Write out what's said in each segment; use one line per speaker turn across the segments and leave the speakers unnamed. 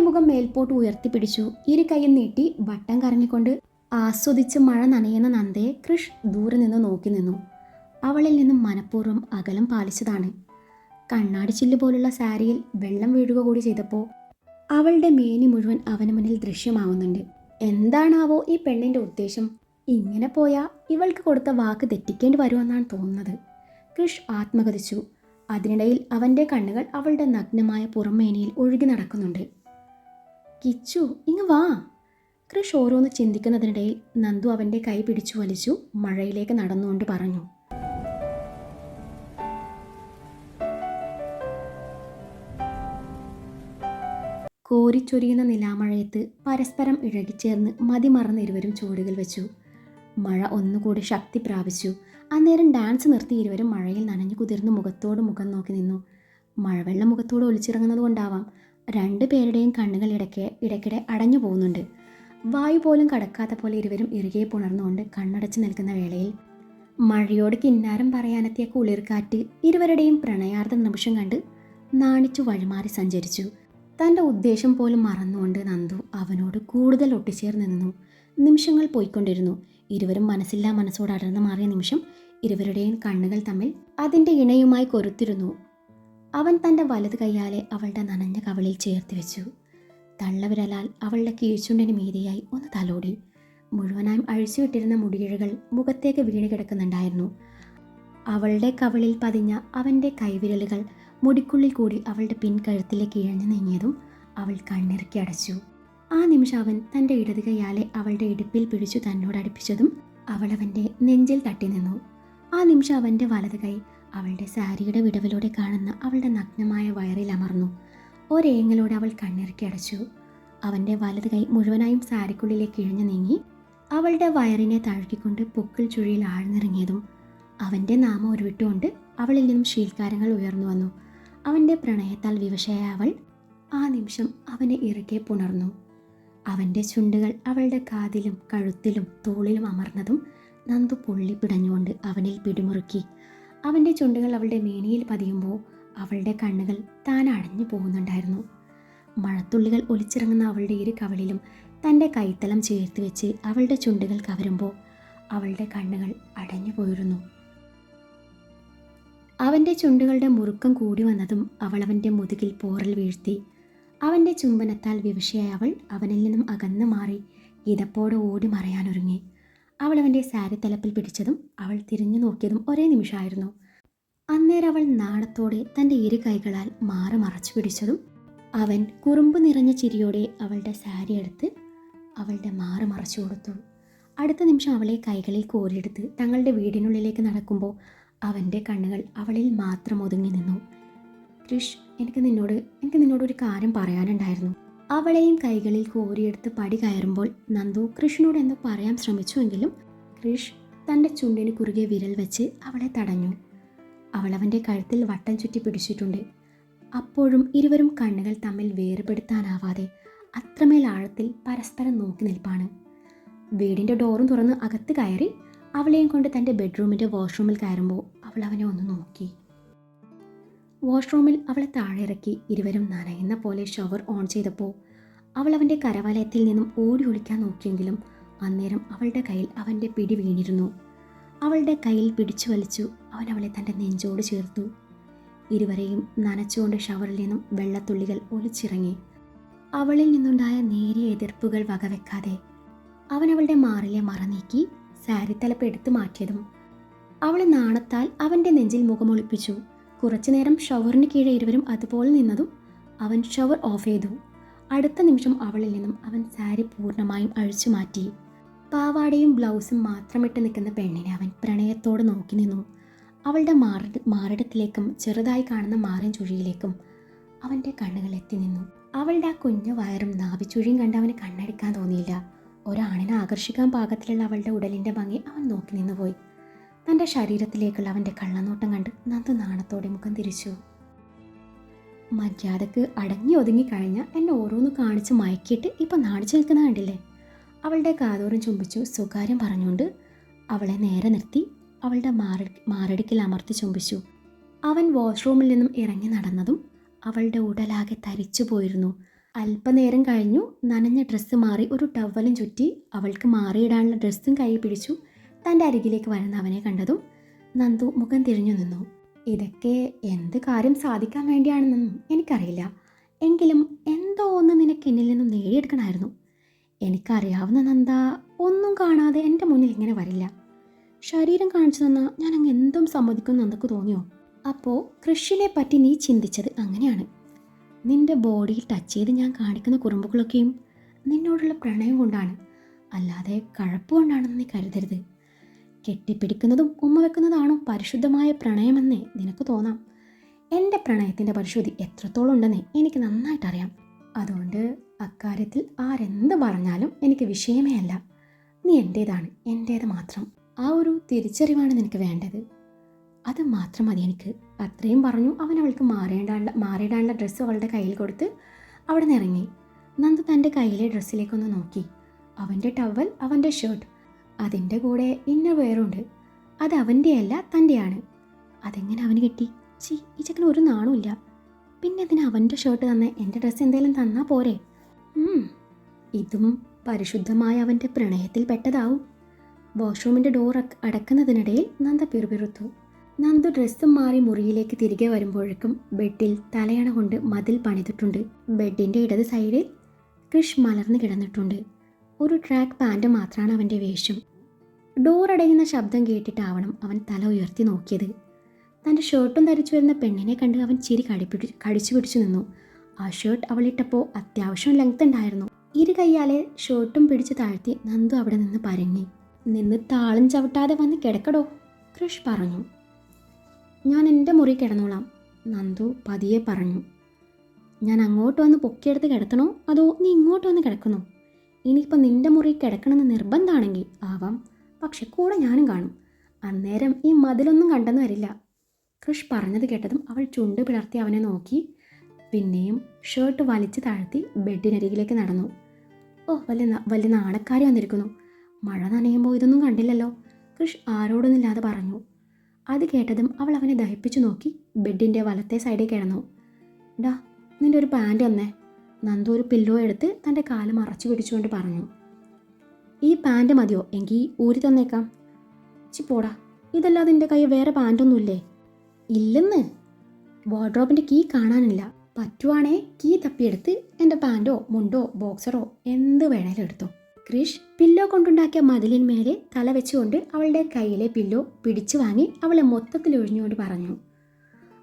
മുഖം മേൽപോട്ട് ഉയർത്തിപ്പിടിച്ചു. ഇരു കൈയും നീട്ടി വട്ടം കറങ്ങിക്കൊണ്ട് ആസ്വദിച്ച് മഴ നനയുന്ന നന്ദയെ കൃഷ് ദൂരെ നിന്ന് നോക്കി നിന്നു. അവളിൽ നിന്നും മനഃപൂർവ്വം അകലം പാലിച്ചതാണ്. കണ്ണാടി ചില്ല് പോലുള്ള സാരിയിൽ വെള്ളം വീഴുക കൂടി ചെയ്തപ്പോൾ അവളുടെ മേനി മുഴുവൻ അവന് മുന്നിൽ ദൃശ്യമാവുന്നുണ്ട്. എന്താണാവോ ഈ പെണ്ണിൻ്റെ ഉദ്ദേശം? ഇങ്ങനെ പോയാൽ ഇവൾക്ക് കൊടുത്ത വാക്ക് തെറ്റിക്കേണ്ടി വരുമെന്നാണ് തോന്നുന്നത്. കൃഷ് ആത്മഗതിച്ചു. അതിനിടയിൽ അവൻ്റെ കണ്ണുകൾ അവളുടെ നഗ്നമായ പുറംമേനിയിൽ ഒഴുകി നടക്കുന്നുണ്ട്. കിച്ചു, ഇങ്ങ് വാ. കൃഷ് ഓരോന്ന് ചിന്തിക്കുന്നതിനിടയിൽ നന്ദു അവൻ്റെ കൈ പിടിച്ചു വലിച്ചു മഴയിലേക്ക് നടന്നുകൊണ്ട് പറഞ്ഞു. കോരിച്ചൊരിയുന്ന നിലാമഴയത്ത് പരസ്പരം ഇഴകിച്ചേർന്ന് മതിമറന്ന് ഇരുവരും ചുവടുകൾ വെച്ചു. മഴ ഒന്നുകൂടി ശക്തി പ്രാപിച്ചു. അന്നേരം ഡാൻസ് നിർത്തി ഇരുവരും മഴയിൽ നനഞ്ഞു കുതിർന്ന് മുഖത്തോട് മുഖം നോക്കി നിന്നു. മഴവെള്ളം മുഖത്തോട് ഒലിച്ചിറങ്ങുന്നത് കൊണ്ടാവാം രണ്ടുപേരുടെയും കണ്ണുകൾ ഇടയ്ക്കിടെ അടഞ്ഞു പോകുന്നുണ്ട്. വായു പോലും കടക്കാത്ത പോലെ ഇരുവരും ഇറുകെ പുണർന്നുകൊണ്ട് കണ്ണടച്ച് നിൽക്കുന്ന വേളയിൽ മഴയോട് കിന്നാരം പറയാനെത്തിയ കുളിർക്കാറ്റ് ഇരുവരുടെയും പ്രണയാർദ്ധ നിമിഷം കണ്ട് നാണിച്ചു വഴിമാറി സഞ്ചരിച്ചു. തൻ്റെ ഉദ്ദേശം പോലും മറന്നുകൊണ്ട് നന്ദു അവനോട് കൂടുതൽ ഒട്ടിച്ചേർന്ന് നിന്നു. നിമിഷങ്ങൾ പോയിക്കൊണ്ടിരുന്നു. ഇരുവരും മനസ്സില്ലാ മനസ്സോട് അടർന്നു മാറിയ നിമിഷം ഇരുവരുടെയും കണ്ണുകൾ തമ്മിൽ അതിൻ്റെ ഇണയുമായി കൊരുത്തിരുന്നു. അവൻ തൻ്റെ വലത് കൈയാലെ അവളുടെ നനഞ്ഞ കവിളിൽ ചേർത്ത് വെച്ചു. തള്ളവിരലാൽ അവളുടെ കീഴ്ചുണ്ടിന് മീതിയായി ഒന്ന് തലോടി. മുഴുവനായും അഴിച്ചുവിട്ടിരുന്ന മുടിയിഴകൾ മുഖത്തേക്ക് വീണ് കിടക്കുന്നുണ്ടായിരുന്നു. അവളുടെ കവിളിൽ പതിഞ്ഞ അവൻ്റെ കൈവിരലുകൾ മുടിക്കുള്ളിൽ കൂടി അവളുടെ പിൻകഴുത്തിലേക്ക് ഇഴഞ്ഞു നീങ്ങിയതും അവൾ കണ്ണിറുക്കി അടച്ചു. ആ നിമിഷം അവൻ തൻ്റെ ഇടത് കൈയാലെ അവളുടെ ഇടുപ്പിൽ പിടിച്ചു തന്നോടടുപ്പിച്ചതും അവൾ അവൻ്റെ നെഞ്ചിൽ തട്ടി നിന്നു. ആ നിമിഷം അവൻ്റെ വലത് കൈ അവളുടെ സാരിയുടെ വിടവിലൂടെ കാണുന്ന അവളുടെ നഗ്നമായ വയറിൽ അമർന്നു. ഒരേങ്ങലോടെ അവൾ കണ്ണിറുക്കി അടച്ചു. അവൻ്റെ വലത് കൈ മുഴുവനായും സാരിക്കുള്ളിലേക്ക് ഇഴഞ്ഞു നീങ്ങി അവളുടെ വയറിനെ തഴുകിക്കൊണ്ട് പൊക്കിൾ ചുഴിയിൽ ആഴ്ന്നിറങ്ങിയതും അവൻ്റെ നാമം ഉരുവിട്ടുകൊണ്ട് അവളിൽ നിന്നും ശീൽക്കാരങ്ങൾ ഉയർന്നു വന്നു. അവൻ്റെ പ്രണയത്താൽ വിവശയായ അവൾ ആ നിമിഷം അവനെ ഇറുകെ പുണർന്നു. അവൻ്റെ ചുണ്ടുകൾ അവളുടെ കാതിലും കഴുത്തിലും തോളിലും അമർന്നതും നന്ദു പൊള്ളി പിടഞ്ഞുകൊണ്ട് അവനിൽ പിടിമുറുക്കി. അവൻ്റെ ചുണ്ടുകൾ അവളുടെ മേനിയിൽ പതിയുമ്പോൾ അവളുടെ കണ്ണുകൾ താൻ അടഞ്ഞു പോകുന്നുണ്ടായിരുന്നു. മഴത്തുള്ളികൾ ഒലിച്ചിറങ്ങുന്ന അവളുടെ ഇരു കവിളിലും തൻ്റെ കൈത്തലം ചേർത്ത് വെച്ച് അവളുടെ ചുണ്ടുകൾ കവരുമ്പോൾ അവളുടെ കണ്ണുകൾ അടഞ്ഞു പോയിരുന്നു. അവൻ്റെ ചുണ്ടുകളുടെ മുറുക്കം കൂടി വന്നതും അവൾ അവൻ്റെ മുതുകിൽ പോറൽ വീഴ്ത്തി. അവൻ്റെ ചുംബനത്താൽ വിവശയായ അവൾ അവനിൽ നിന്നും അകന്നു മാറി ഇതപ്പോടെ ഓടി മറയാനൊരുങ്ങി. അവൾ അവൻ്റെ സാരി തലപ്പിൽ പിടിച്ചതും അവൾ തിരിഞ്ഞു നോക്കിയതും ഒരേ നിമിഷമായിരുന്നു. അന്നേരം അവൾ നാണത്തോടെ തൻ്റെ ഇരു കൈകളാൽ മാറി മറച്ചു പിടിച്ചതും അവൻ കുറുമ്പ് നിറഞ്ഞ ചിരിയോടെ അവളുടെ സാരി എടുത്ത് അവളുടെ മാറി മറച്ചു കൊടുത്തു. അടുത്ത നിമിഷം അവളെ കൈകളിൽ കോരിയെടുത്ത് തങ്ങളുടെ വീടിനുള്ളിലേക്ക് നടക്കുമ്പോൾ അവൻ്റെ കണ്ണുകൾ അവളിൽ മാത്രം ഒതുങ്ങി നിന്നു. കൃഷ്, എനിക്ക് നിന്നോട് ഒരു കാര്യം പറയാനുണ്ടായിരുന്നു. അവളെയും കൈകളിൽ കോരിയെടുത്ത് പടി കയറുമ്പോൾ നന്ദു കൃഷിനോട് എന്തോ പറയാൻ ശ്രമിച്ചുവെങ്കിലും കൃഷ് തൻ്റെ ചുണ്ടിന് കുറുകെ വിരൽ വെച്ച് അവളെ തടഞ്ഞു. അവൾ അവൻ്റെ കഴുത്തിൽ വട്ടം ചുറ്റി പിടിച്ചിട്ടുണ്ട്. അപ്പോഴും ഇരുവരും കണ്ണുകൾ തമ്മിൽ വേർപെടുത്താനാവാതെ അത്രമേൽ ആഴത്തിൽ പരസ്പരം നോക്കി നിൽപ്പാണ്. വീടിൻ്റെ ഡോറും തുറന്ന് അകത്ത് കയറി അവളെയും കൊണ്ട് തൻ്റെ ബെഡ്റൂമിൻ്റെ വാഷ്റൂമിൽ കയറുമ്പോൾ അവൾ അവനെ ഒന്ന് നോക്കി. വാഷ്റൂമിൽ അവളെ താഴെ ഇറക്കി ഇരുവരും നനയുന്ന പോലെ ഷവർ ഓൺ ചെയ്തപ്പോൾ അവൾ അവൻ്റെ കരവലയത്തിൽ നിന്നും ഓടി ഒളിക്കാൻ നോക്കിയെങ്കിലും അന്നേരം അവളുടെ കയ്യിൽ അവൻ്റെ പിടി വീണിരുന്നു. അവളുടെ കയ്യിൽ പിടിച്ചു വലിച്ചു അവൻ അവളെ തൻ്റെ നെഞ്ചോട് ചേർത്തു. ഇരുവരെയും നനച്ചുകൊണ്ട് ഷവറിൽ നിന്നും വെള്ളത്തുള്ളികൾ ഒലിച്ചിറങ്ങി. അവളിൽ നിന്നുണ്ടായ നേരിയ എതിർപ്പുകൾ വകവെക്കാതെ അവൻ അവളുടെ മാറിലെ മറ നീക്കി സാരി തലപ്പ് എടുത്തു മാറ്റിയതും അവൾ നാണത്താൽ അവൻ്റെ നെഞ്ചിൽ മുഖമൊളിപ്പിച്ചു. കുറച്ചുനേരം ഷവറിന് കീഴെ ഇരുവരും അതുപോലെ നിന്നതും അവൻ ഷവർ ഓഫ് ചെയ്തു. അടുത്ത നിമിഷം അവളിൽ നിന്നും അവൻ സാരി പൂർണ്ണമായും അഴിച്ചു മാറ്റി. പാവാടയും ബ്ലൗസും മാത്രമിട്ട് നിൽക്കുന്ന പെണ്ണിനെ അവൻ പ്രണയത്തോടെ നോക്കി നിന്നു. അവളുടെ മാറിടത്തിലേക്കും ചെറുതായി കാണുന്ന മാറിൻ ചുഴിയിലേക്കും അവൻ്റെ കണ്ണുകൾ എത്തി നിന്നു. അവളുടെ ആ കുഞ്ഞു വയറും നാവിച്ചുഴിയും കണ്ട് അവന് കണ്ണടിക്കാൻ തോന്നിയില്ല. ഒരാണിനെ ആകർഷിക്കാൻ പാകത്തിലുള്ള അവളുടെ ഉടലിൻ്റെ ഭംഗി അവൻ നോക്കി നിന്നുപോയി. തൻ്റെ ശരീരത്തിലേക്കുള്ള അവൻ്റെ കള്ളനോട്ടം കണ്ട് നന്ദു നാണത്തോടെ മുഖം തിരിച്ചു. മര്യാദക്ക് അടങ്ങി ഒതുങ്ങി കഴിഞ്ഞ എന്നെ ഓരോന്ന് കാണിച്ച് മയക്കിയിട്ട് ഇപ്പം നാണിച്ചു നിൽക്കുന്ന കണ്ടില്ലേ? അവളുടെ കാതോറും ചുംബിച്ചു സ്വകാര്യം പറഞ്ഞുകൊണ്ട് അവളെ നേരെ നിർത്തി അവളുടെ മാറടിക്കിൽ അമർത്തി ചുംബിച്ചു. അവൻ വാഷ്റൂമിൽ നിന്നും ഇറങ്ങി നടന്നതും അവളുടെ ഉടലാകെ തരിച്ചു പോയിരുന്നു. അല്പനേരം കഴിഞ്ഞു നനഞ്ഞ ഡ്രസ്സ് മാറി ഒരു ടവലും ചുറ്റി അവൾക്ക് മാറിയിടാനുള്ള ഡ്രസ്സും കൈ പിടിച്ചു തൻ്റെ അരികിലേക്ക് വരുന്ന അവനെ കണ്ടതും നന്ദു മുഖം തിരിഞ്ഞു നിന്നു. ഇതൊക്കെ എന്ത് കാര്യം സാധിക്കാൻ വേണ്ടിയാണെന്നൊന്നും എനിക്കറിയില്ല. എങ്കിലും എന്തോ ഒന്ന് നിനക്ക് എന്നിൽ നിന്നും നേടിയെടുക്കണമായിരുന്നു. എനിക്കറിയാവുന്ന നന്ദ ഒന്നും കാണാതെ എൻ്റെ മുന്നിൽ ഇങ്ങനെ വരില്ല. ശരീരം കാണിച്ചു തന്നാൽ ഞാൻ അങ്ങ് എന്തും സമ്മതിക്കും നന്ദക്ക് തോന്നിയോ? അപ്പോൾ കൃഷിനെ പറ്റി നീ ചിന്തിച്ചത് അങ്ങനെയാണ്. നിന്റെ ബോഡിയിൽ ടച്ച് ചെയ്ത് ഞാൻ കാണിക്കുന്ന കുറുമ്പുകളൊക്കെയും നിന്നോടുള്ള പ്രണയം കൊണ്ടാണ്, അല്ലാതെ കഴപ്പുകൊണ്ടാണെന്ന് നീ കരുതരുത്. കെട്ടിപ്പിടിക്കുന്നതും ഉമ്മ വെക്കുന്നതാണോ പരിശുദ്ധമായ പ്രണയമെന്നേ നിനക്ക് തോന്നാം. എൻ്റെ പ്രണയത്തിൻ്റെ പരിശുദ്ധി എത്രത്തോളം ഉണ്ടെന്നേ എനിക്ക് നന്നായിട്ടറിയാം. അതുകൊണ്ട് അക്കാര്യത്തിൽ ആരെന്ത് പറഞ്ഞാലും എനിക്ക് വിഷയമേ അല്ല. നീ എൻ്റേതാണ്, എൻ്റേത് മാത്രം. ആ ഒരു തിരിച്ചറിവാണ് നിനക്ക് വേണ്ടത്. അത് മാത്രം മതി എനിക്ക്. അത്രയും പറഞ്ഞു അവൻ അവൾക്ക് മാറിയിടാനുള്ള ഡ്രസ്സ് അവളുടെ കയ്യിൽ കൊടുത്ത് അവിടെ നിന്ന് ഇറങ്ങി. നന്ദു തൻ്റെ കയ്യിലെ ഡ്രസ്സിലേക്കൊന്ന് നോക്കി. അവൻ്റെ ടവൽ, അവൻ്റെ ഷർട്ട്, അതിൻ്റെ കൂടെ ഇന്നർ വെയറുണ്ട്. അത് അവൻ്റെയല്ല, തൻ്റെയാണ്. അതെങ്ങനെ അവന് കിട്ടി? ഈ ചെക്കന് ഒരു നാണുമില്ല. പിന്നെ അതിന് അവൻ്റെ ഷർട്ട് തന്നെ എൻ്റെ ഡ്രസ്സ് എന്തെങ്കിലും തന്നാൽ പോരെ? ഇതും പരിശുദ്ധമായ അവൻ്റെ പ്രണയത്തിൽ പെട്ടതാവും. വാഷ്റൂമിൻ്റെ ഡോർ അടക്കുന്നതിനിടയിൽ നന്ദ പിറുപിറുത്തു. നന്ദു ഡ്രസ്സും മാറി മുറിയിലേക്ക് തിരികെ വരുമ്പോഴേക്കും ബെഡിൽ തലയണ കൊണ്ട് മതിൽ പണിതിട്ടുണ്ട്. ബെഡിൻ്റെ ഇടത് സൈഡിൽ ക്രിഷ് മലർന്നു കിടന്നിട്ടുണ്ട്. ഒരു ട്രാക്ക് പാൻറ് മാത്രമാണ് അവൻ്റെ വേഷം. ഡോർ അടയുന്ന ശബ്ദം കേട്ടിട്ടാവണം അവൻ തല ഉയർത്തി നോക്കിയത്. തൻ്റെ ഷർട്ടും ധരിച്ചു വരുന്ന പെണ്ണിനെ കണ്ട് അവൻ ചിരി കടിച്ചു പിടിച്ചു നിന്നു. ആ ഷർട്ട് അവളിട്ടപ്പോൾ അത്യാവശ്യം ലെങ്ത് ഉണ്ടായിരുന്നു. ഇരു കയ്യാലെ ഷർട്ടും പിടിച്ച് താഴ്ത്തി നന്ദു അവിടെ നിന്ന് പരങ്ങി. നിന്ന് താളം ചവിട്ടാതെ വന്ന് കിടക്കടോ, ക്രിഷ് പറഞ്ഞു. ഞാൻ എൻ്റെ മുറി കിടന്നോളാം, നന്ദു പതിയെ പറഞ്ഞു. ഞാൻ അങ്ങോട്ട് വന്ന് പൊക്കിയെടുത്ത് കിടത്തണോ അതോ നീ ഇങ്ങോട്ട് വന്ന് കിടക്കണോ? ഇനിയിപ്പോൾ നിൻ്റെ മുറി കിടക്കണമെന്ന് നിർബന്ധമാണെങ്കിൽ ആവാം, പക്ഷെ കൂടെ ഞാനും കാണും. അന്നേരം ഈ മതിലൊന്നും കണ്ടെന്ന് വരില്ല. ക്രിഷ് പറഞ്ഞത് കേട്ടതും അവൾ ചുണ്ട് പിളർത്തി അവനെ നോക്കി. പിന്നെയും ഷർട്ട് വലിച്ചു താഴ്ത്തി ബെഡിനരികിലേക്ക് നടന്നു. ഓ, വലിയ നാണക്കാരി വന്നിരിക്കുന്നു. മഴ നനയുമ്പോൾ ഇതൊന്നും കണ്ടില്ലല്ലോ, ക്രിഷ് ആരോടൊന്നുമില്ലാതെ പറഞ്ഞു. അത് കേട്ടതും അവൾ അവനെ ദഹിപ്പിച്ചു നോക്കി ബെഡിൻ്റെ വലത്തെ സൈഡിൽ കിടന്നു. ഡാ, നിൻ്റെ ഒരു പാൻറ് വന്നേ. നന്ദു ഒരു പില്ലോ എടുത്ത് തൻ്റെ കാല് മറച്ചു പിടിച്ചുകൊണ്ട് പറഞ്ഞു. ഈ പാൻറ് മതിയോ? എങ്കിൽ ഊരി തന്നേക്കാം. പോടാ, ഇതല്ലാതെ എൻ്റെ കയ്യിൽ വേറെ പാൻറ്റൊന്നുമില്ലേ? ഇല്ലെന്ന്. വാർഡ്രോബിൻ്റെ കീ കാണാനില്ല. പറ്റുവാണേ കീ തപ്പിയെടുത്ത് എൻ്റെ പാൻറ്റോ മുണ്ടോ ബോക്സറോ എന്ത് വേണേലും എടുത്തോ. ക്രിഷ് പില്ലോ കൊണ്ടുണ്ടാക്കിയ മതിലിന്മേലെ തല വെച്ചുകൊണ്ട് അവളുടെ കയ്യിലെ പില്ലോ പിടിച്ചു വാങ്ങി അവളെ മൊത്തത്തിൽ ഒഴിഞ്ഞുകൊണ്ട് പറഞ്ഞു.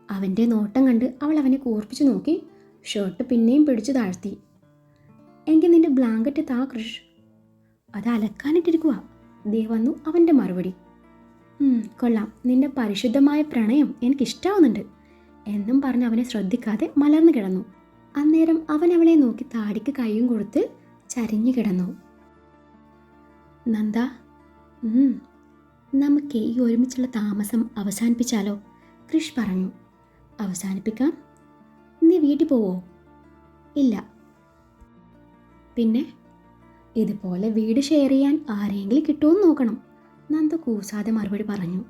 അവൻ്റെ നോട്ടം കണ്ട് അവൾ അവനെ കൂർപ്പിച്ചു നോക്കി. ഷർട്ട് പിന്നെയും പിടിച്ചു താഴ്ത്തി. എങ്കിൽ നിന്റെ ബ്ലാങ്കറ്റ് താ ക്രിഷ്. അത് അലക്കാനിട്ടിരിക്കുക. ദേ വന്നു അവൻ്റെ മറുപടി. കൊള്ളാം, നിന്റെ പരിശുദ്ധമായ പ്രണയം എനിക്കിഷ്ടാവുന്നുണ്ട് എന്നും പറഞ്ഞ് അവനെ ശ്രദ്ധിക്കാതെ മലർന്നു കിടന്നു. അന്നേരം അവൻ അവളെ നോക്കി താടിക്ക് കൈയും കൊടുത്ത് ചരിഞ്ഞു കിടന്നു. നന്ദ, നമുക്ക് ഈ ഒരുമിച്ചുള്ള താമസം അവസാനിപ്പിച്ചാലോ? ക്രിഷ് പറഞ്ഞു. അവസാനിപ്പിക്കാം? നീ വീട്ടിൽ പോവോ? ഇല്ല. പിന്നെ ഇതുപോലെ വീട് ഷെയർ ചെയ്യാൻ ആരെങ്കിലും കിട്ടുമെന്ന് നോക്കണം, നന്ദ കൂസാതെ മറുപടി പറഞ്ഞു.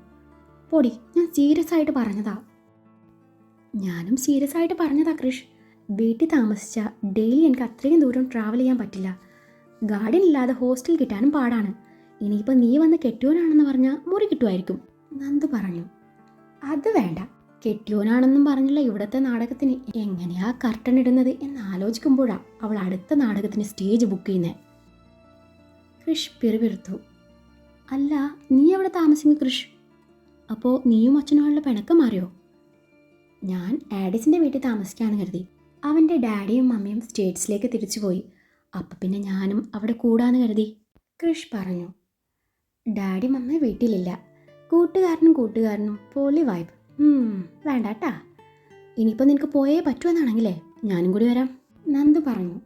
പൊടി, ഞാൻ സീരിയസ് ആയിട്ട് പറഞ്ഞതാ. ഞാനും സീരിയസ് ആയിട്ട് പറഞ്ഞതാ ക്രിഷ്. വീട്ടിൽ താമസിച്ച ഡെയിലി എനിക്ക് അത്രയും ദൂരം ട്രാവൽ ചെയ്യാൻ പറ്റില്ല. ഗാർഡൻ ഇല്ലാതെ ഹോസ്റ്റൽ കിട്ടാനും പാടാണ്. ഇനിയിപ്പോൾ നീ വന്ന് കെട്ടിയോനാണെന്ന് പറഞ്ഞാൽ മുറി കിട്ടുമായിരിക്കും, നന്ദു പറഞ്ഞു. അത് വേണ്ട, കെട്ടിയോനാണെന്നും പറഞ്ഞുള്ള ഇവിടുത്തെ നാടകത്തിന് എങ്ങനെയാ കർട്ടൻ ഇടുന്നത് എന്ന് ആലോചിക്കുമ്പോഴാണ് അവൾ അടുത്ത നാടകത്തിന് സ്റ്റേജ് ബുക്ക് ചെയ്യുന്നത്. ക്രിഷ് പിറുപിറുത്തു. അല്ല, നീ എവിടെ താമസിക്കും ക്രിഷ്? അപ്പോൾ നീയും അച്ഛനുമുള്ള പിണക്കം മാറിയോ? ഞാൻ ആഡിസിൻ്റെ വീട്ടിൽ താമസിക്കാമെന്ന് കരുതി. അവൻ്റെ ഡാഡിയും മമ്മിയും സ്റ്റേറ്റ്സിലേക്ക് തിരിച്ചുപോയി. അപ്പം പിന്നെ ഞാനും അവിടെ കൂടാന്ന് കരുതി, ക്രിഷ് പറഞ്ഞു. ഡാഡി മമ്മി വീട്ടിലില്ല. കൂട്ടുകാരനും പൊളി വൈബ്. വേണ്ടാട്ടാ. ഇനിയിപ്പോൾ നിനക്ക് പോയേ പറ്റുമെന്നാണെങ്കിലേ ഞാനും കൂടി വരാം, നന്ദു പറഞ്ഞു.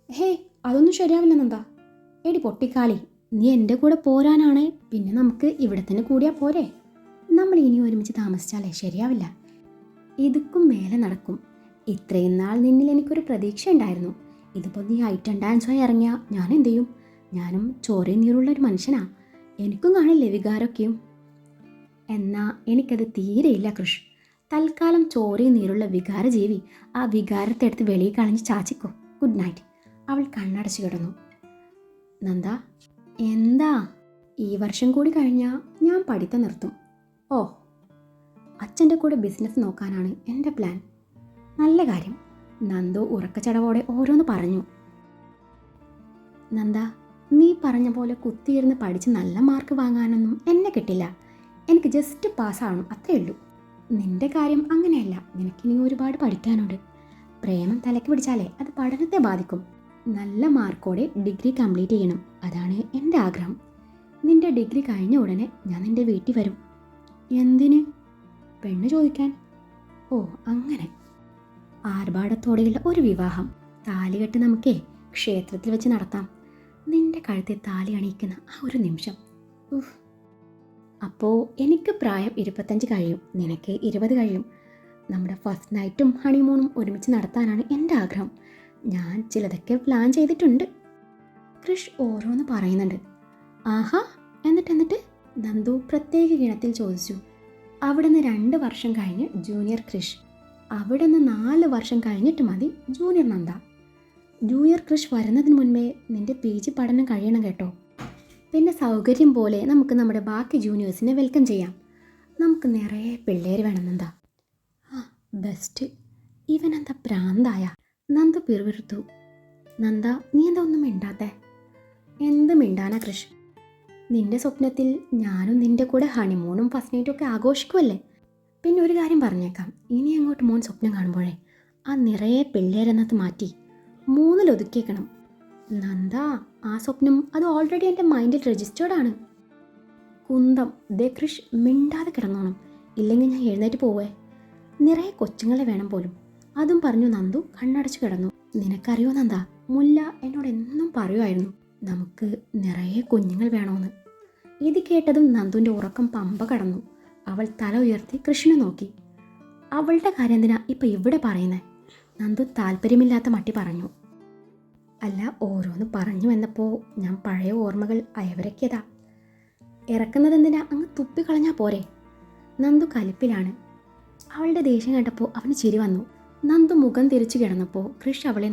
ഹേയ്, അതൊന്നും ശരിയാവില്ല നന്ദ. എടി പൊട്ടിക്കാളി, നീ എൻ്റെ കൂടെ പോരാനാണ് പിന്നെ നമുക്ക് ഇവിടെ തന്നെ കൂടിയാൽ പോരെ? നമ്മൾ ഇനി ഒരുമിച്ച് താമസിച്ചാലേ ശരിയാവില്ല. ഇതുക്കും മേലെ നടക്കും. ഇത്രയും നാൾ നിന്നിൽ എനിക്കൊരു പ്രതീക്ഷ ഉണ്ടായിരുന്നു. ഇതിപ്പോൾ നീ ഐറ്റം ഡാൻസായി ഇറങ്ങിയാൽ ഞാൻ എന്ത് ചെയ്യും? ഞാനും ചോരയും നീറുള്ള ഒരു മനുഷ്യനാ. എനിക്കും കാണില്ലേ വികാരമൊക്കെയും? എന്നാ എനിക്കത് തീരെയില്ല കൃഷ്. തൽക്കാലം ചോരയും നീറുള്ള വികാരജീവി ആ വികാരത്തെ എടുത്ത് വെളിയിൽ കളഞ്ഞ് ചാച്ചിക്കോ. Good night. അവൾ കണ്ണടച്ച് കിടന്നു. നന്ദ, എന്താ? ഈ വർഷം കൂടി കഴിഞ്ഞാൽ ഞാൻ പഠിത്തം നിർത്തും. ഓ, അച്ഛൻ്റെ കൂടെ ബിസിനസ് നോക്കാനാണ് എൻ്റെ പ്ലാൻ. നല്ല കാര്യം. നന്ദു ഉറക്കച്ചടവോടെ ഓരോന്ന് പറഞ്ഞു. നന്ദ, നീ പറഞ്ഞ പോലെ കുത്തിയിരുന്ന് പഠിച്ച് നല്ല മാർക്ക് വാങ്ങാനൊന്നും എന്നെ കിട്ടില്ല. എനിക്ക് ജസ്റ്റ് പാസ്സാവണം, അത്രേ ഉള്ളൂ. നിന്റെ കാര്യം അങ്ങനെയല്ല. നിനക്കിനി ഒരുപാട് പഠിക്കാനുണ്ട്. പ്രേമം തലയ്ക്ക് പിടിച്ചാലേ അത് പഠനത്തെ ബാധിക്കും. നല്ല മാർക്കോടെ ഡിഗ്രി കംപ്ലീറ്റ് ചെയ്യണം, അതാണ് എൻ്റെ ആഗ്രഹം. നിന്റെ ഡിഗ്രി കഴിഞ്ഞ ഉടനെ ഞാൻ നിന്റെ വീട്ടിൽ വരും. എന്തിന്? പെണ്ണ് ചോദിക്കാൻ. ഓ, അങ്ങനെ. ആർഭാടത്തോടെയുള്ള ഒരു വിവാഹം. താലികെട്ട് നമുക്കേ ക്ഷേത്രത്തിൽ വെച്ച് നടത്താം. നിന്റെ കഴുത്തിൽ താലി അണിയിക്കുന്ന ആ ഒരു നിമിഷം. അപ്പോൾ എനിക്ക് പ്രായം 25 കഴിയും, നിനക്ക് 20 കഴിയും. നമ്മുടെ ഫസ്റ്റ് നൈറ്റും ഹണിമൂണും ഒരുമിച്ച് നടത്താനാണ് എൻ്റെ ആഗ്രഹം. ഞാൻ ചിലതൊക്കെ പ്ലാൻ ചെയ്തിട്ടുണ്ട്. കൃഷ് ഓരോന്ന് പറയുന്നുണ്ട്. ആഹാ, എന്നിട്ട് നന്ദു പ്രത്യേക ഗണത്തിൽ ചോദിച്ചു. അവിടുന്ന് 2 വർഷം കഴിഞ്ഞ് ജൂനിയർ കൃഷ്, അവിടുന്ന് 4 വർഷം കഴിഞ്ഞിട്ട് മതി ജൂനിയർ നന്ദ. ജൂനിയർ കൃഷ് വരുന്നതിന് മുൻപേ നിന്റെ PG പഠനം കഴിയണം കേട്ടോ. പിന്നെ സൗകര്യം പോലെ നമുക്ക് നമ്മുടെ ബാക്കി ജൂനിയേഴ്സിനെ വെൽക്കം ചെയ്യാം. നമുക്ക് നിറയെ പിള്ളേർ വേണം നന്ദ. ആ, ബെസ്റ്റ്. ഇവനെന്താ പ്രാന്തായ? നന്ദ പിറുപിറുത്തു. നന്ദ, നീ എന്താ ഒന്നും മിണ്ടാത്തേ? എന്ത് മിണ്ടാനാ കൃഷ്? നിന്റെ സ്വപ്നത്തിൽ ഞാനും നിന്റെ കൂടെ ഹണിമൂണും ഫസ്റ്റ് നൈറ്റും ഒക്കെ ആഘോഷിക്കുമല്ലേ. പിന്നെ ഒരു കാര്യം പറഞ്ഞേക്കാം, ഇനി അങ്ങോട്ട് മോൻ സ്വപ്നം കാണുമ്പോഴേ ആ നിറയെ പിള്ളേരെന്നത് മാറ്റി 3 ഒതുക്കിയേക്കണം. നന്ദ, ആ സ്വപ്നം അത് ഓൾറെഡി എൻ്റെ മൈൻഡിൽ രജിസ്റ്റേർഡാണ്. കുന്തം, ദേ കൃഷ്, മിണ്ടാതെ കിടന്നോണം, ഇല്ലെങ്കിൽ ഞാൻ എഴുന്നേറ്റ് പോവേ. നിറയെ കൊച്ചുങ്ങളെ വേണം പോലും. അതും പറഞ്ഞു നന്ദു കണ്ണടച്ചു കിടന്നു. നിനക്കറിയോ നന്ദ, മുല്ല എന്നോട് എന്നും പറയുമായിരുന്നു നമുക്ക് നിറയെ കുഞ്ഞുങ്ങൾ വേണമെന്ന്. ഇത് കേട്ടതും നന്ദുവിൻ്റെ ഉറക്കം പമ്പ കടന്നു. അവൾ തല ഉയർത്തി കൃഷ്ണനെ നോക്കി. അവളുടെ കാര്യം എന്തിനാ ഇപ്പം ഇവിടെ പറയുന്നേ? നന്ദു താല്പര്യമില്ലാത്ത മട്ടി പറഞ്ഞു. അല്ല, ഓരോന്ന് പറഞ്ഞു വന്നപ്പോൾ ഞാൻ പഴയ ഓർമ്മകൾ അയവിറക്കിയതാ. ഇറക്കുന്നത് എന്തിനാ? അങ്ങ് തുപ്പിക്കളഞ്ഞാൽ പോരെ. നന്ദു കലിപ്പിലാണ്. അവളുടെ ദേഷ്യം കണ്ടപ്പോൾ അവന് ചിരി വന്നു. നന്ദു മുഖം തിരിച്ചു കിടന്നപ്പോൾ കൃഷ് അവളെ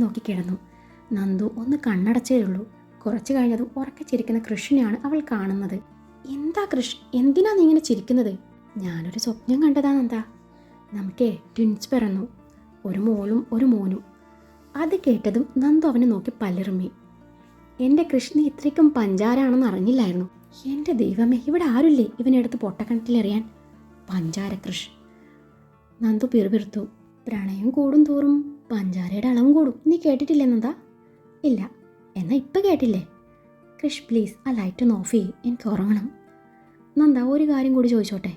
നോക്കി കിടന്നു. നന്ദു ഒന്ന് കണ്ണടച്ചേ ഉള്ളൂ. കുറച്ചു കഴിഞ്ഞതും ഉറക്കെ ചിരിക്കുന്ന കൃഷിനെയാണ് അവൾ കാണുന്നത്. എന്താ കൃഷ്, എന്തിനാ നീ ഇങ്ങനെ ചിരിക്കുന്നത്? ഞാനൊരു സ്വപ്നം കണ്ടതാ നന്ദ. നമുക്കേ ട്വിൻസ് പിറന്നു, ഒരു മോളും ഒരു മോനും. അത് കേട്ടതും നന്ദു അവനെ നോക്കി പല്ലിറുമ്മി. എൻ്റെ കൃഷ്ണ ഇത്രയ്ക്കും പഞ്ചാരാണെന്ന് അറിഞ്ഞില്ലായിരുന്നു. എൻ്റെ ദൈവമേ, ഇവിടെ ആരുമില്ലേ ഇവനെടുത്ത് പൊട്ടക്കണറ്റിലെറിയാൻ? പഞ്ചാര കൃഷ്. നന്ദു പിറുപിറുത്തു. പ്രണയം കൂടും തോറും പഞ്ചാരയുടെ അളവും കൂടും. നീ കേട്ടിട്ടില്ലേ നന്ദ? ഇല്ല. എന്നാൽ ഇപ്പം കേട്ടില്ലേ? കൃഷ് പ്ലീസ്, ആ ലൈറ്റ് ഒന്ന് ഓഫ് ചെയ്യ്, എനിക്ക് ഉറങ്ങണം. നന്ദ, ഒരു കാര്യം കൂടി ചോദിച്ചോട്ടെ?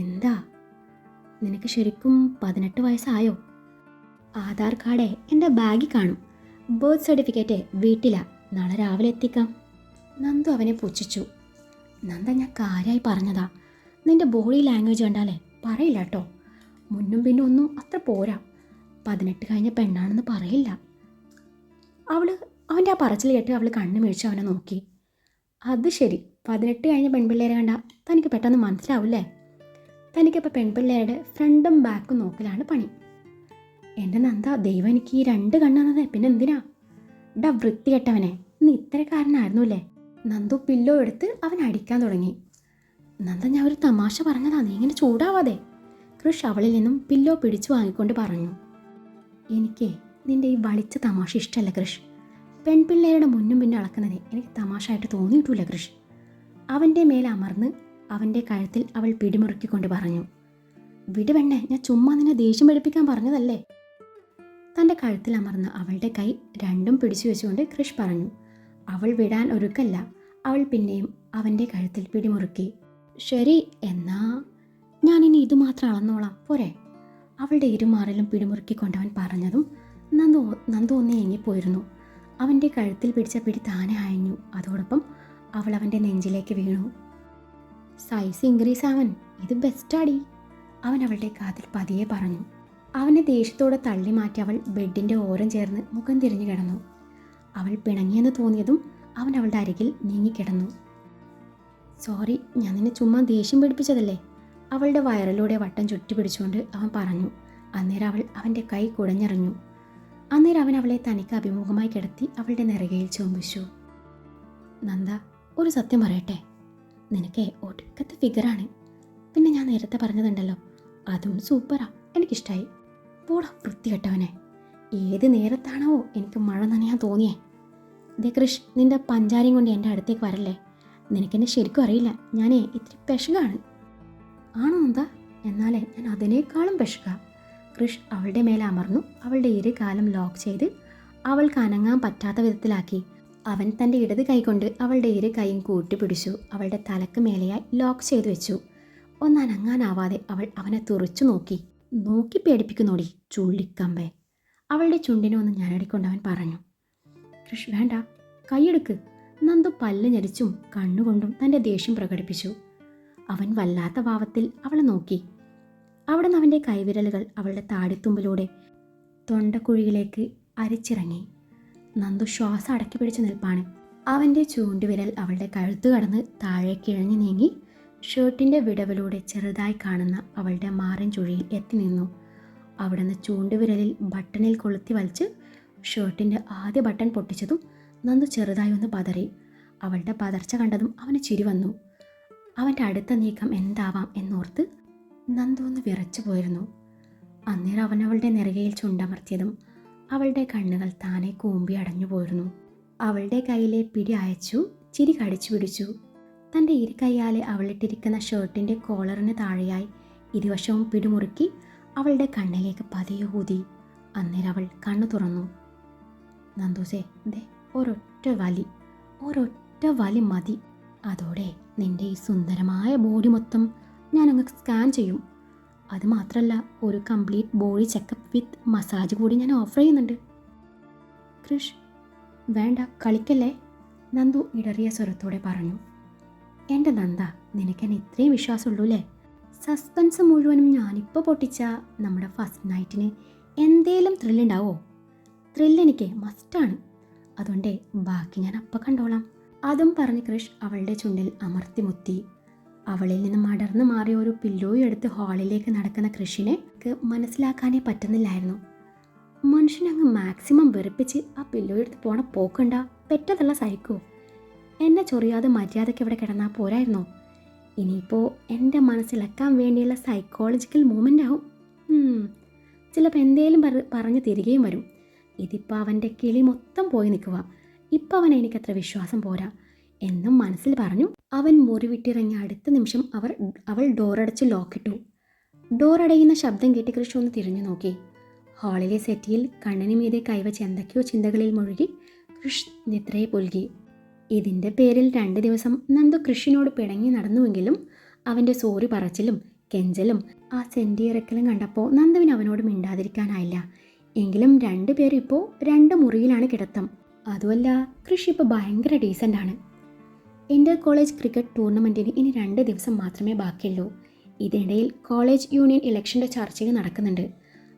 എന്താ? നിനക്ക് ശരിക്കും 18 വയസ്സായോ? ആധാർ കാർഡേ എൻ്റെ ബാഗിൽ കാണും. ബർത്ത് സർട്ടിഫിക്കറ്റേ വീട്ടിലാ. നാളെ രാവിലെ എത്തിക്കാം. നന്ദു അവനെ പുച്ഛിച്ചു. നന്ദ, ഞാൻ കാര്യമായി പറഞ്ഞതാ. നിൻ്റെ ബോഡി ലാംഗ്വേജ് കണ്ടാലേ പറയില്ല കേട്ടോ. മുന്നും പിന്നും ഒന്നും അത്ര പോരാ. 18 കഴിഞ്ഞ പെണ്ണാണെന്ന് പറയില്ല. അവൻ്റെ ആ പറച്ചിൽ കേട്ട് അവൾ കണ്ണു മിഴിച്ച് അവനെ നോക്കി. അത് ശരി, 18 കഴിഞ്ഞ പെൺപിള്ളേരെ കണ്ടാൽ തനിക്ക് പെട്ടെന്ന് മനസ്സിലാവില്ലേ? തനിക്കിപ്പോൾ പെൺപിള്ളേരുടെ ഫ്രണ്ടും ബാക്കും നോക്കലാണ് പണി. എൻ്റെ നന്ദ, ദൈവം എനിക്ക് ഈ 2 കണ്ണെന്നത് പിന്നെ എന്തിനാ? വൃത്തികെട്ടവനെ, നീ ഇത്തരക്കാരനായിരുന്നു അല്ലേ? നന്ദു പില്ലോ എടുത്ത് അവൻ അടിക്കാൻ തുടങ്ങി. നന്ദ, ഞാൻ ഒരു തമാശ പറഞ്ഞതാ, നീ ഇങ്ങനെ ചൂടാവാതെ. കൃഷ് അവളിൽ നിന്നും പില്ലോ പിടിച്ചു വാങ്ങിക്കൊണ്ട് പറഞ്ഞു. എനിക്ക് നിൻ്റെ ഈ വളിച്ച തമാശ ഇഷ്ടമല്ല കൃഷ്. പെൺപിള്ളേരുടെ മുന്നും പിന്നെ അളക്കുന്നതേ എനിക്ക് തമാശയായിട്ട് തോന്നിയിട്ടില്ല കൃഷ്. അവൻ്റെ മേലെ അമർന്ന് അവൻ്റെ കഴുത്തിൽ അവൾ പിടിമുറുക്കിക്കൊണ്ട് പറഞ്ഞു. വിടുവെണ്ണെ, ഞാൻ ചുമ്മാ നിന്നെ ദേഷ്യം പഠിപ്പിക്കാൻ പറഞ്ഞതല്ലേ. തൻ്റെ കഴുത്തിൽ അമർന്ന് അവളുടെ കൈ രണ്ടും പിടിച്ചു വെച്ചുകൊണ്ട് കൃഷ് പറഞ്ഞു. അവൾ വിടാൻ ഒരുക്കല്ല. അവൾ പിന്നെയും അവൻ്റെ കഴുത്തിൽ പിടിമുറുക്കി. ശരി, എന്നാ ഞാനിനി ഇതുമാത്രം അളന്നോളാം, പോരെ? അവളുടെ ഇരുമാറിലും പിടിമുറുക്കിക്കൊണ്ടവൻ പറഞ്ഞതും നന്ദു ഒന്ന് ഏങ്ങിപ്പോയിരുന്നു. അവൻ്റെ കഴുത്തിൽ പിടിച്ച പിടി താനെ അയഞ്ഞു. അതോടൊപ്പം അവൾ അവൻ്റെ നെഞ്ചിലേക്ക് വീണു. സൈസ് ഇൻക്രീസ് ആവൻ, ഇത് ബെസ്റ്റാടി, അവൻ അവളുടെ കാതിൽ പതിയെ പറഞ്ഞു. അവനെ ദേഷ്യത്തോടെ തള്ളി മാറ്റി അവൾ ബെഡിൻ്റെ ഓരം ചേർന്ന് മുഖം തിരിഞ്ഞു കിടന്നു. അവൾ പിണങ്ങിയെന്ന് തോന്നിയതും അവൻ അവളുടെ അരികിൽ നീങ്ങിക്കിടന്നു. സോറി, ഞാൻ നിന്നെ ചുമ്മാ ദേഷ്യം പിടിപ്പിച്ചതല്ലേ, അവളുടെ വയറിലൂടെ വട്ടം ചുറ്റി പിടിച്ചുകൊണ്ട് അവൻ പറഞ്ഞു. അന്നേരം അവൾ അവൻ്റെ കൈ കുടഞ്ഞെറിഞ്ഞു. അന്നേരം അവൻ അവളെ തനിക്ക് അഭിമുഖമായി കിടത്തി അവളുടെ നെറുകയിൽ ചുംബിച്ചു. നന്ദ, ഒരു സത്യം പറയട്ടെ, നിനക്ക് ഒടുക്കത്തെ ഫിഗറാണ്. പിന്നെ ഞാൻ നേരത്തെ പറഞ്ഞതുണ്ടല്ലോ, അതും സൂപ്പറാ, എനിക്കിഷ്ടായി. പോടാ വൃത്തികെട്ടവനെ. ഏത് നേരത്താണോ എനിക്ക് മഴ നനയാൻ തോന്നിയേ. ദേ കൃഷ്, നിന്റെ പഞ്ചാരയും കൊണ്ട് എൻ്റെ അടുത്തേക്ക് വരല്ലേ. നിനക്കെന്നെ ശരിക്കും അറിയില്ല, ഞാനേ ഇത്തിരി പെശകാണ്. ആണോ എന്താ? എന്നാലേ ഞാൻ അതിനേക്കാളും പെശക. കൃഷ് അവളുടെ മേലെ അമർന്നു അവളുടെ ഇരു കാലം ലോക്ക് ചെയ്ത് അവൾക്ക് അനങ്ങാൻ പറ്റാത്ത വിധത്തിലാക്കി. അവൻ തൻ്റെ ഇടത് കൈകൊണ്ട് അവളുടെ ഇരു കൈയും കൂട്ടിപ്പിടിച്ചു അവളുടെ തലക്ക് മേലെയായി ലോക്ക് ചെയ്തു വെച്ചു. ഒന്നനങ്ങാനാവാതെ അവൾ അവനെ തുറച്ചു നോക്കി പേടിപ്പിക്കുന്നോടി ചുള്ളിക്കമ്പേ. അവളുടെ ചുണ്ടിനെ ഒന്ന് ഞാനടിക്കൊണ്ട് അവൻ പറഞ്ഞു. കൃഷ്, വേണ്ട, കൈയെടുക്ക്. നന്ദു പല്ല് ഞെരിച്ചും കണ്ണുകൊണ്ടും തൻ്റെ ദേഷ്യം പ്രകടിപ്പിച്ചു. അവൻ വല്ലാത്ത ഭാവത്തിൽ അവളെ നോക്കി. അവിടെ നിന്ന് അവൻ്റെ കൈവിരലുകൾ അവളുടെ താടിത്തുമ്പിലൂടെ തൊണ്ടക്കുഴിയിലേക്ക് അരിച്ചിറങ്ങി. നന്ദു ശ്വാസം അടക്കി പിടിച്ച് നിൽപ്പാണ്. അവൻ്റെ ചൂണ്ടുവിരൽ അവളുടെ കഴുത്ത് കടന്ന് താഴേക്ക് ഇഴഞ്ഞു നീങ്ങി ഷർട്ടിൻ്റെ വിടവിലൂടെ ചെറുതായി കാണുന്ന അവളുടെ മാറൻ ചുഴിയിൽ എത്തി നിന്നു. അവിടുന്ന് ചൂണ്ടുവിരലിൽ ബട്ടണിൽ കൊളുത്തി വലിച്ച് ഷർട്ടിൻ്റെ ആദ്യ ബട്ടൺ പൊട്ടിച്ചതും നന്ദു ചെറുതായി ഒന്ന് പതറി. അവളുടെ പതർച്ച കണ്ടതും അവന് ചിരി വന്നു. അവൻ്റെ അടുത്ത നീക്കം എന്താവാം എന്നോർത്ത് നന്ദു ഒന്ന് വിറച്ചു പോയിരുന്നു. അന്നേരം അവൻ അവളുടെ നെറുകയിൽ ചുണ്ടമർത്തിയതും അവളുടെ കണ്ണുകൾ താനെ കൂമ്പി അടഞ്ഞു പോയിരുന്നു. അവളുടെ കയ്യിലെ പിടി അയച്ചു ചിരി കടിച്ചു പിടിച്ചു. തൻ്റെ ഇരു കൈയാലെ അവളിട്ടിരിക്കുന്ന ഷർട്ടിൻ്റെ കോളറിന് താഴെയായി ഇരുവശവും പിടിമുറുക്കി അവളുടെ കണ്ണിലേക്ക് പതിയെ ഊതി. അന്നേരം അവൾ കണ്ണു തുറന്നു. നന്ദൂസേ, ദേ ഒരൊറ്റ വലി മതി. അതോടെ നിൻ്റെ ഈ സുന്ദരമായ ബോഡി മൊത്തം ഞാനങ്ങ് സ്കാൻ ചെയ്യും. അതുമാത്രമല്ല, ഒരു കംപ്ലീറ്റ് ബോഡി ചെക്കപ്പ് വിത്ത് മസാജ് കൂടി ഞാൻ ഓഫർ ചെയ്യുന്നുണ്ട്. കൃഷ്, വേണ്ട, കളിക്കല്ലേ, നന്ദു ഇടറിയ സ്വരത്തോടെ പറഞ്ഞു. എൻ്റെ നന്ദ, നിനക്കെന്നെ ഇത്രയും വിശ്വാസമുള്ളൂ അല്ലേ? സസ്പെൻസ് മുഴുവനും ഞാനിപ്പോൾ പൊട്ടിച്ച നമ്മുടെ ഫസ്റ്റ് നൈറ്റിന് എന്തേലും ത്രില്ലുണ്ടാവോ? ത്രില്ലെനിക്ക് മസ്റ്റാണ്. അതുകൊണ്ടേ ബാക്കി ഞാൻ അപ്പം കണ്ടോളാം. അതും പറഞ്ഞ് കൃഷ് അവളുടെ ചുണ്ടിൽ അമർത്തി മുത്തി. അവളിൽ നിന്നും അടർന്നു മാറിയ ഒരു പില്ലോയും എടുത്ത് ഹാളിലേക്ക് നടക്കുന്ന കൃഷിനെ മനസ്സിലാക്കാനേ പറ്റുന്നില്ലായിരുന്നു. മനുഷ്യനങ്ങ് മാക്സിമം വെറുപ്പിച്ച് ആ പില്ലോ എടുത്ത് പോണ പോക്കണ്ട. പെറ്റതല്ല സഹിക്കോ. എന്നെ ചൊറിയാതെ മര്യാദയ്ക്ക് ഇവിടെ കിടന്നാൽ പോരായിരുന്നോ? ഇനിയിപ്പോൾ എൻ്റെ മനസ്സിലാക്കാൻ വേണ്ടിയുള്ള സൈക്കോളജിക്കൽ മൂവ്മെൻ്റ് ആവും. ചിലപ്പോൾ എന്തേലും പറഞ്ഞ് തിരികെയും വരും. ഇതിപ്പോൾ അവൻ്റെ കിളി മൊത്തം പോയി നിൽക്കുക. ഇപ്പം അവൻ എനിക്കത്ര വിശ്വാസം പോരാ എന്നും മനസ്സിൽ പറഞ്ഞു. അവൻ മുറി വിട്ടിറങ്ങിയ അടുത്ത നിമിഷം അവൾ ഡോറടച്ച് ലോക്കിട്ടു. ഡോറടയുന്ന ശബ്ദം കേട്ട് കൃഷി ഒന്ന് തിരിഞ്ഞു നോക്കി. ഹാളിലെ സെറ്റിയിൽ കണ്ണിന് മീതെ കൈവച്ച് എന്തൊക്കെയോ ചിന്തകളിൽ മുഴുകി കൃഷ് നിദ്രയെ പുൽകി. ഇതിൻ്റെ പേരിൽ 2 ദിവസം നന്ദു കൃഷിനോട് പിണങ്ങി നടന്നുവെങ്കിലും അവൻ്റെ സോറി പറച്ചിലും കെഞ്ചലും ആ സെൻറ്റിയിറക്കലും കണ്ടപ്പോൾ നന്ദുവിന് അവനോട് മിണ്ടാതിരിക്കാനായില്ല. എങ്കിലും 2 പേരും ഇപ്പോൾ 2 മുറിയിലാണ് കിടത്തം. അതുമല്ല, കൃഷി ഇപ്പോൾ ഭയങ്കര ഡീസൻ്റാണ്. ഇൻ്റർ കോളേജ് ക്രിക്കറ്റ് ടൂർണമെൻറ്റിന് ഇനി 2 ദിവസം മാത്രമേ ബാക്കിയുള്ളൂ. ഇതിനിടയിൽ കോളേജ് യൂണിയൻ ഇലക്ഷൻ്റെ ചർച്ചകൾ നടക്കുന്നുണ്ട്.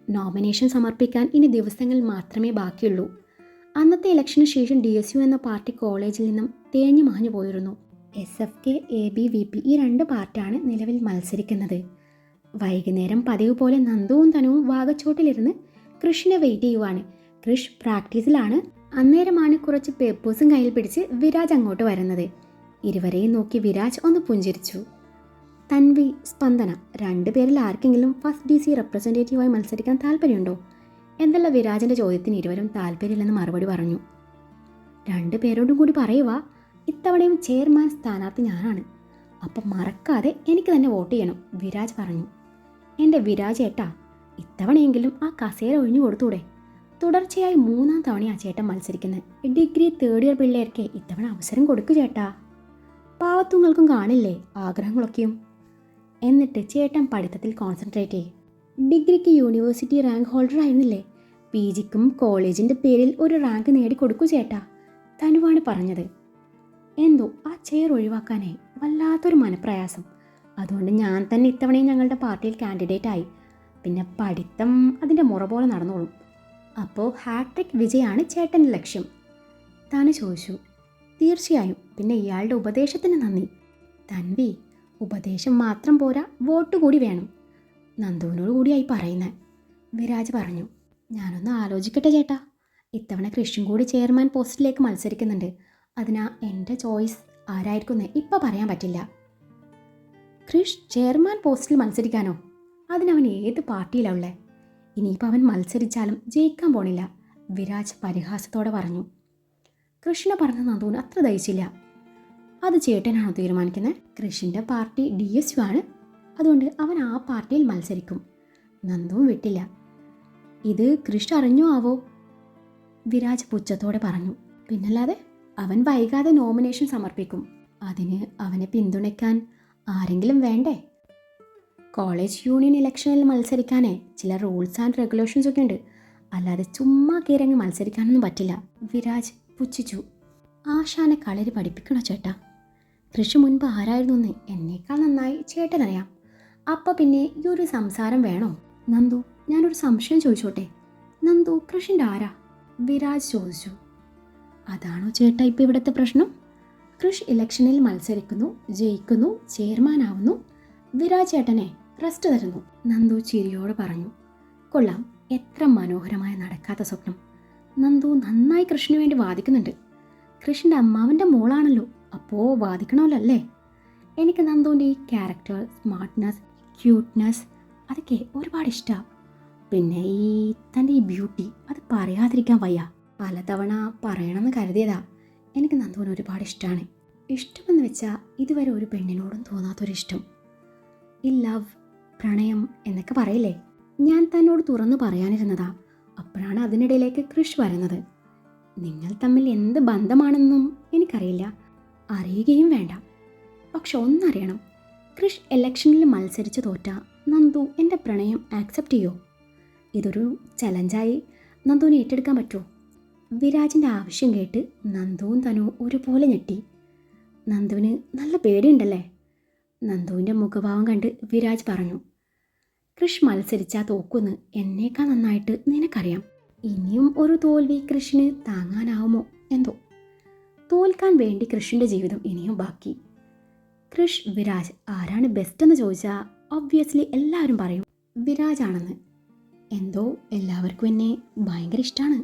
നോമിനേഷൻ സമർപ്പിക്കാൻ ഇനി ദിവസങ്ങൾ മാത്രമേ ബാക്കിയുള്ളൂ. അന്നത്തെ ഇലക്ഷന് ശേഷം DSU എന്ന പാർട്ടി കോളേജിൽ നിന്നും തേഞ്ഞു മാഞ്ഞു പോയിരുന്നു. SFK, ABVP ഈ 2 പാർട്ടിയാണ് നിലവിൽ മത്സരിക്കുന്നത്. വൈകുന്നേരം പതിവ് പോലെ നന്ദുവും തനുവും വാഗച്ചോട്ടിലിരുന്ന് കൃഷിനെ വെയിറ്റ് ചെയ്യുവാണ്. കൃഷ് പ്രാക്ടീസിലാണ്. അന്നേരമാണ് കുറച്ച് പേപ്പേഴ്സും കയ്യിൽ പിടിച്ച് വിരാജ് അങ്ങോട്ട് വരുന്നത്. ഇരുവരെയും നോക്കി വിരാജ് ഒന്ന് പുഞ്ചിരിച്ചു. തൻവി, സ്പന്ദന 2 പേരിൽ ആർക്കെങ്കിലും ഫസ്റ്റ് DC റെപ്രസെൻറ്റേറ്റീവായി മത്സരിക്കാൻ താല്പര്യമുണ്ടോ എന്നുള്ള വിരാജിൻ്റെ ചോദ്യത്തിന് ഇരുവരും താല്പര്യമില്ലെന്ന് മറുപടി പറഞ്ഞു. 2 പേരോടും കൂടി പറയുക, ഇത്തവണയും ചെയർമാൻ സ്ഥാനാർത്ഥി ഞാനാണ്. അപ്പം മറക്കാതെ എനിക്ക് തന്നെ വോട്ട് ചെയ്യണം, വിരാജ് പറഞ്ഞു. എൻ്റെ വിരാജ് ഏട്ടാ, ഇത്തവണയെങ്കിലും ആ കസേര ഒഴിഞ്ഞു കൊടുത്തൂടെ? തുടർച്ചയായി 3-ാം തവണയാണ് ചേട്ടൻ മത്സരിക്കുന്നത്. ഡിഗ്രി 3rd ഇയർ പിള്ളേർക്ക് ഇത്തവണ അവസരം കൊടുക്കു ചേട്ടാ. പാവത്തുങ്ങൾക്കും കാണില്ലേ ആഗ്രഹങ്ങളൊക്കെയും. എന്നിട്ട് ചേട്ടൻ പഠിത്തത്തിൽ കോൺസെൻട്രേറ്റ് ചെയ്യും. ഡിഗ്രിക്ക് യൂണിവേഴ്സിറ്റി റാങ്ക് ഹോൾഡർ ആയിരുന്നില്ലേ? PGക്കും കോളേജിൻ്റെ പേരിൽ ഒരു റാങ്ക് നേടിക്കൊടുക്കൂ ചേട്ടാ, തനുവാണ് പറഞ്ഞത്. എന്തോ ആ ചെയർ ഒഴിവാക്കാനേ വല്ലാത്തൊരു മനപ്രയാസം. അതുകൊണ്ട് ഞാൻ തന്നെ ഇത്തവണയും ഞങ്ങളുടെ പാർട്ടിയിൽ കാൻഡിഡേറ്റ് ആയി. പിന്നെ പഠിത്തം അതിൻ്റെ മുറ പോലെ നടന്നോളും. അപ്പോൾ ഹാട്രിക് വിജയാണ് ചേട്ടൻ്റെ ലക്ഷ്യം? താന് ചോദിച്ചു. തീർച്ചയായും. പിന്നെ ഇയാളുടെ ഉപദേശത്തിന് നന്ദി. തൻവി, ഉപദേശം മാത്രം പോരാ, വോട്ട് കൂടി വേണം. നന്ദുവിനോട് കൂടിയായി പറയുന്നത്, വിരാജ് പറഞ്ഞു. ഞാനൊന്ന് ആലോചിക്കട്ടെ ചേട്ടാ. ഇത്തവണ കൃഷിയും കൂടി ചെയർമാൻ പോസ്റ്റിലേക്ക് മത്സരിക്കുന്നുണ്ട്. അതിനാ എൻ്റെ ചോയ്സ് ആരായിരിക്കുമെന്ന് ഇപ്പം പറയാൻ പറ്റില്ല. കൃഷ് ചെയർമാൻ പോസ്റ്റിൽ മത്സരിക്കാനോ? അതിനവൻ ഏത് പാർട്ടിയിലാണ് ഉള്ളത്? ഇനിയിപ്പോൾ അവൻ മത്സരിച്ചാലും ജയിക്കാൻ പോണില്ല, വിരാജ് പരിഹാസത്തോടെ പറഞ്ഞു. കൃഷ്ണ പറഞ്ഞ നന്ദുവിന് അത്ര ദഹിച്ചില്ല. അത് ചേട്ടനാണോ തീരുമാനിക്കുന്നത്? കൃഷിൻ്റെ പാർട്ടി DSU ആണ്, അതുകൊണ്ട് അവൻ ആ പാർട്ടിയിൽ മത്സരിക്കും. നന്ദുവും വിട്ടില്ല. ഇത് കൃഷ് അറിഞ്ഞോ ആവോ? വിരാജ് പുച്ഛത്തോടെ പറഞ്ഞു. പിന്നല്ലാതെ, അവൻ വൈകാതെ നോമിനേഷൻ സമർപ്പിക്കും. അതിന് അവനെ പിന്തുണയ്ക്കാൻ ആരെങ്കിലും വേണ്ടേ? കോളേജ് യൂണിയൻ ഇലക്ഷനിൽ മത്സരിക്കാനേ ചില റൂൾസ് ആൻഡ് റെഗുലേഷൻസ് ഒക്കെ ഉണ്ട്, അല്ലാതെ ചുമ്മാ കീരങ്ങി മത്സരിക്കാനൊന്നും പറ്റില്ല. വിരാജ് പുച്ഛിച്ചു. ആശാനെ കളരി പഠിപ്പിക്കണോ ചേട്ടാ? കൃഷി മുൻപ് ആരായിരുന്നു എന്ന് എന്നേക്കാൾ നന്നായി ചേട്ടനറിയാം. അപ്പം പിന്നെ ഈ ഒരു സംസാരം വേണോ? നന്ദു, ഞാനൊരു സംശയം ചോദിച്ചോട്ടെ? നന്ദു കൃഷിൻ്റെ ആരാ? വിരാജ് ചോദിച്ചു. അതാണോ ചേട്ടാ ഇപ്പം ഇവിടുത്തെ പ്രശ്നം? കൃഷ് ഇലക്ഷനിൽ മത്സരിക്കുന്നു, ജയിക്കുന്നു, ചെയർമാനാവുന്നു, വിരാജ് ചേട്ടനെ റെസ്റ്റ് തരുന്നു. നന്ദു ചിരിയോടെ പറഞ്ഞു. കൊള്ളാം, എത്ര മനോഹരമായ നടക്കാത്ത സ്വപ്നം. നന്ദു നന്നായി കൃഷിന് വേണ്ടി വാദിക്കുന്നുണ്ട്. കൃഷിൻ്റെ അമ്മാവൻ്റെ മോളാണല്ലോ, അപ്പോൾ വാദിക്കണമല്ലോ അല്ലേ? എനിക്ക് നന്ദുവിൻ്റെ ഈ ക്യാരക്ടർ, സ്മാർട്ട്നെസ്, ക്യൂട്ട്നെസ് അതൊക്കെ ഒരുപാട് ഇഷ്ടമാണ്. പിന്നെ തൻ്റെ ഈ ബ്യൂട്ടി, അത് പറയാതിരിക്കാൻ വയ്യ. പലതവണ പറയണമെന്ന് കരുതിയതാ. എനിക്ക് നന്ദുവിന് ഒരുപാട് ഇഷ്ടമാണ്. ഇഷ്ടമെന്ന് വെച്ചാൽ ഇതുവരെ ഒരു പെണ്ണിനോടും തോന്നാത്തൊരിഷ്ടം. ഈ ലവ്, പ്രണയം എന്നൊക്കെ പറയില്ലേ, ഞാൻ തന്നോട് തുറന്നു പറയാനിരുന്നതാ. അപ്പോഴാണ് അതിനിടയിലേക്ക് കൃഷ് വരുന്നത്. നിങ്ങൾ തമ്മിൽ എന്ത് ബന്ധമാണെന്നും എനിക്കറിയില്ല, അറിയുകയും വേണ്ട. പക്ഷെ ഒന്നറിയണം, കൃഷ് ഇലക്ഷനിൽ മത്സരിച്ച് തോറ്റ നന്ദു എൻ്റെ പ്രണയം ആക്സെപ്റ്റ് ചെയ്യോ? ഇതൊരു ചലഞ്ചായി നന്ദുവിനെ ഏറ്റെടുക്കാൻ പറ്റുമോ? വിരാജിൻ്റെ ആവശ്യം കേട്ട് നന്ദുവും തനു ഒരുപോലെ ഞെട്ടി. നന്ദുവിന് നല്ല പേടിയുണ്ടല്ലേ? നന്ദുവിൻ്റെ മുഖഭാവം കണ്ട് വിരാജ് പറഞ്ഞു. കൃഷ് മത്സരിച്ചാൽ തോക്കുന്ന് എന്നേക്കാൾ നന്നായിട്ട് നിനക്കറിയാം. ഇനിയും ഒരു തോൽവി കൃഷിന് താങ്ങാനാവുമോ എന്തോ. തോൽക്കാൻ വേണ്ടി കൃഷിൻ്റെ ജീവിതം ഇനിയും ബാക്കി. കൃഷ്, വിരാജ് ആരാണ് ബെസ്റ്റ് എന്ന് ചോദിച്ചാൽ ഒബ്വിയസ്ലി എല്ലാവരും പറയും വിരാജ് ആണെന്ന്. എന്തോ എല്ലാവർക്കും എന്നെ ഭയങ്കര ഇഷ്ടമാണ്.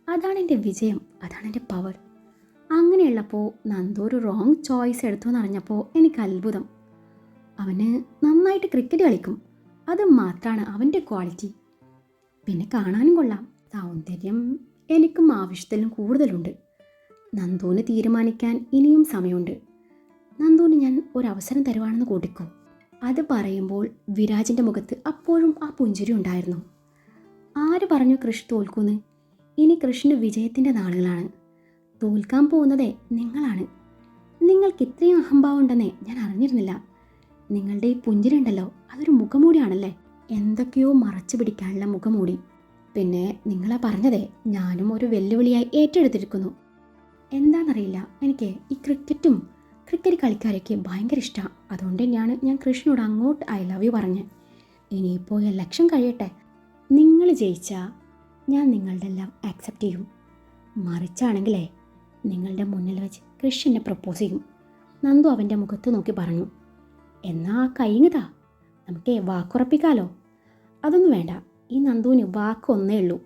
അതാണ് എൻ്റെ വിജയം, അതാണ് എൻ്റെ പവർ. അങ്ങനെയുള്ളപ്പോൾ നന്ദു ഒരു റോങ് ചോയ്സ് എടുത്തു എന്നറിഞ്ഞപ്പോൾ എനിക്ക് അത്ഭുതം. അവന് നന്നായിട്ട് ക്രിക്കറ്റ് കളിക്കും, അത് മാത്രമാണ് അവൻ്റെ ക്വാളിറ്റി. പിന്നെ കാണാനും കൊള്ളാം. സൗന്ദര്യം എനിക്കും ആവശ്യത്തിലും കൂടുതലുണ്ട്. നന്ദുവിന് തീരുമാനിക്കാൻ ഇനിയും സമയമുണ്ട്. നന്ദുവിന് ഞാൻ ഒരവസരം തരുവാണെന്ന് കൂട്ടിക്കോ. അത് പറയുമ്പോൾ വിരാജിൻ്റെ മുഖത്ത് അപ്പോഴും ആ പുഞ്ചിരി ഉണ്ടായിരുന്നു. ആര് പറഞ്ഞു കൃഷ് തോൽക്കുന്ന്? ഇനി കൃഷിൻ്റെ വിജയത്തിൻ്റെ നാളുകളാണ്. തോൽക്കാൻ പോകുന്നതേ നിങ്ങളാണ്. നിങ്ങൾക്ക് ഇത്രയും അഹംഭാവം ഉണ്ടെന്നേ ഞാൻ അറിഞ്ഞിരുന്നില്ല. നിങ്ങളുടെ ഈ പുഞ്ചിരി ഉണ്ടല്ലോ, അതൊരു മുഖംമൂടിയാണല്ലേ, എന്തൊക്കെയോ മറച്ചു പിടിക്കാനുള്ള മുഖംമൂടി. പിന്നെ നിങ്ങളെ പറഞ്ഞതേ ഞാനും ഒരു വെല്ലുവിളിയായി ഏറ്റെടുത്തിരിക്കുന്നു. എന്താണെന്നറിയില്ല, എനിക്ക് ഈ ക്രിക്കറ്റ് കളിക്കാരൊക്കെ ഭയങ്കര ഇഷ്ടമാണ്. അതുകൊണ്ട് തന്നെയാണ് ഞാൻ കൃഷ്ണനോട് അങ്ങോട്ട് ഐ ലവ് യു പറഞ്ഞ്. ഇനിയിപ്പോൾ ഇലക്ഷൻ കഴിയട്ടെ. നിങ്ങൾ ജയിച്ചാൽ ഞാൻ നിങ്ങളുടെ എല്ലാം ആക്സെപ്റ്റ് ചെയ്യും. മറിച്ചാണെങ്കിലേ നിങ്ങളുടെ മുന്നിൽ വെച്ച് കൃഷ്ണനെ പ്രപ്പോസ് ചെയ്യും. നന്ദു അവൻ്റെ മുഖത്ത് നോക്കി പറഞ്ഞു. എന്നാ കഴിഞ്ഞതാ, നമുക്ക് വാക്കുറപ്പിക്കാലോ? അതൊന്നും വേണ്ട, ഈ നന്ദുവിന് വാക്കൊന്നേ ഉള്ളൂ.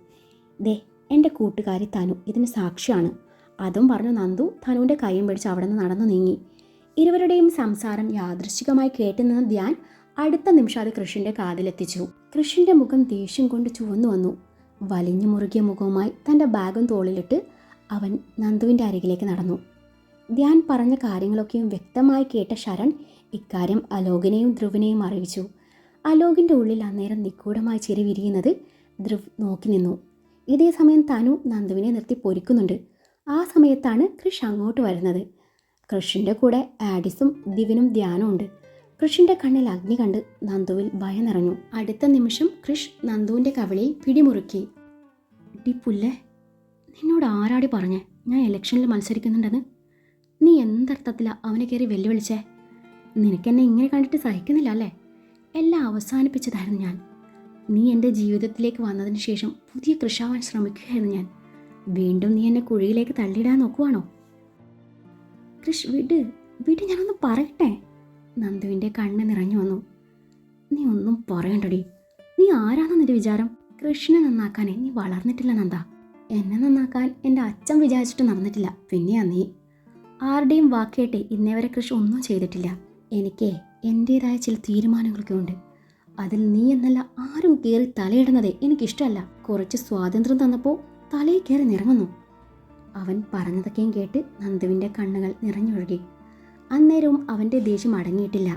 ദേ എൻ്റെ കൂട്ടുകാരി തനു ഇതിന് സാക്ഷിയാണ്. അതും പറഞ്ഞു നന്ദു തനുവിൻ്റെ കൈയും പിടിച്ച് അവിടെ നിന്ന് നടന്നു നീങ്ങി. ഇരുവരുടെയും സംസാരം യാദൃശ്ചികമായി കേട്ടുനിന്ന ധ്യാൻ അടുത്ത നിമിഷം അത് കൃഷിൻ്റെ കാതിലെത്തിച്ചു. കൃഷിൻ്റെ മുഖം ദേഷ്യം കൊണ്ട് ചുവന്നു വന്നു. വലിഞ്ഞു മുറുകിയ മുഖവുമായി തൻ്റെ ബാഗും തോളിലിട്ട് അവൻ നന്ദുവിൻ്റെ അരികിലേക്ക് നടന്നു. ധ്യാൻ പറഞ്ഞ കാര്യങ്ങളൊക്കെയും വ്യക്തമായി കേട്ട ശരൺ ഇക്കാര്യം അലോകിനെയും ധ്രുവിനെയും അറിയിച്ചു. അലോകിൻ്റെ ഉള്ളിൽ അന്നേരം നിഗൂഢമായി ചിരി വിരിയുന്നത് ധ്രുവ് നോക്കി നിന്നു. ഇതേ സമയം തനു നന്ദുവിനെ നിർത്തി പൊരിക്കുന്നുണ്ട്. ആ സമയത്താണ് കൃഷ് അങ്ങോട്ട് വരുന്നത്. കൃഷിൻ്റെ കൂടെ ആഡിസും ദിവിനും ധ്യാനും ഉണ്ട്. കൃഷിൻ്റെ കണ്ണിൽ അഗ്നി കണ്ട് നന്ദുവിൽ ഭയം നിറഞ്ഞു. അടുത്ത നിമിഷം കൃഷ് നന്ദുവിൻ്റെ കവിളിൽ പിടിമുറുക്കി. ഡി പുല്ലേ, നിന്നോട് ആരാടി പറഞ്ഞേ ഞാൻ ഇലക്ഷനിൽ മത്സരിക്കുന്നുണ്ടെന്ന്? നീ എന്തർത്ഥത്തിലാണ് അവനെ കയറി വെല്ലുവിളിച്ചേ? നിനക്കെന്നെ ഇങ്ങനെ കണ്ടിട്ട് സഹിക്കുന്നില്ല അല്ലേ? എല്ലാം അവസാനിപ്പിച്ചതായിരുന്നു ഞാൻ. നീ എൻ്റെ ജീവിതത്തിലേക്ക് വന്നതിന് ശേഷം പുതിയ കൃഷാവാൻ ശ്രമിക്കുകയായിരുന്നു ഞാൻ. വീണ്ടും നീ എന്നെ കുഴിയിലേക്ക് തള്ളിയിടാൻ നോക്കുവാണോ? കൃഷ് വിട് ഞാനൊന്ന് പറയട്ടെ. നന്ദുവിൻ്റെ കണ്ണ് നിറഞ്ഞു വന്നു. നീ ഒന്നും പറയണ്ടടി. നീ ആരാണെന്ന് നിന്റെ വിചാരം? കൃഷ്ണനെ നന്നാക്കാനേ നീ വളർന്നിട്ടില്ല നന്ദ. എന്നെ നന്നാക്കാൻ എൻ്റെ അച്ഛൻ വിചാരിച്ചിട്ട് നടന്നിട്ടില്ല, പിന്നെയാ നീ. ആരുടെയും വാക്കേട്ടെ ഇന്നേ വരെ കൃഷ് ഒന്നും ചെയ്തിട്ടില്ല. എനിക്ക് എൻ്റേതായ ചില തീരുമാനങ്ങളൊക്കെ ഉണ്ട്. അതിൽ നീ എന്നല്ല ആരും കയറി തലയിടുന്നതേ എനിക്കിഷ്ടമല്ല. കുറച്ച് സ്വാതന്ത്ര്യം തന്നപ്പോൾ തലയിൽ കയറി നിറങ്ങുന്നു. അവൻ പറഞ്ഞതൊക്കെയും കേട്ട് നന്ദുവിൻ്റെ കണ്ണുകൾ നിറഞ്ഞൊഴുകി. അന്നേരവും അവൻ്റെ ദേഷ്യം അടങ്ങിയിട്ടില്ല.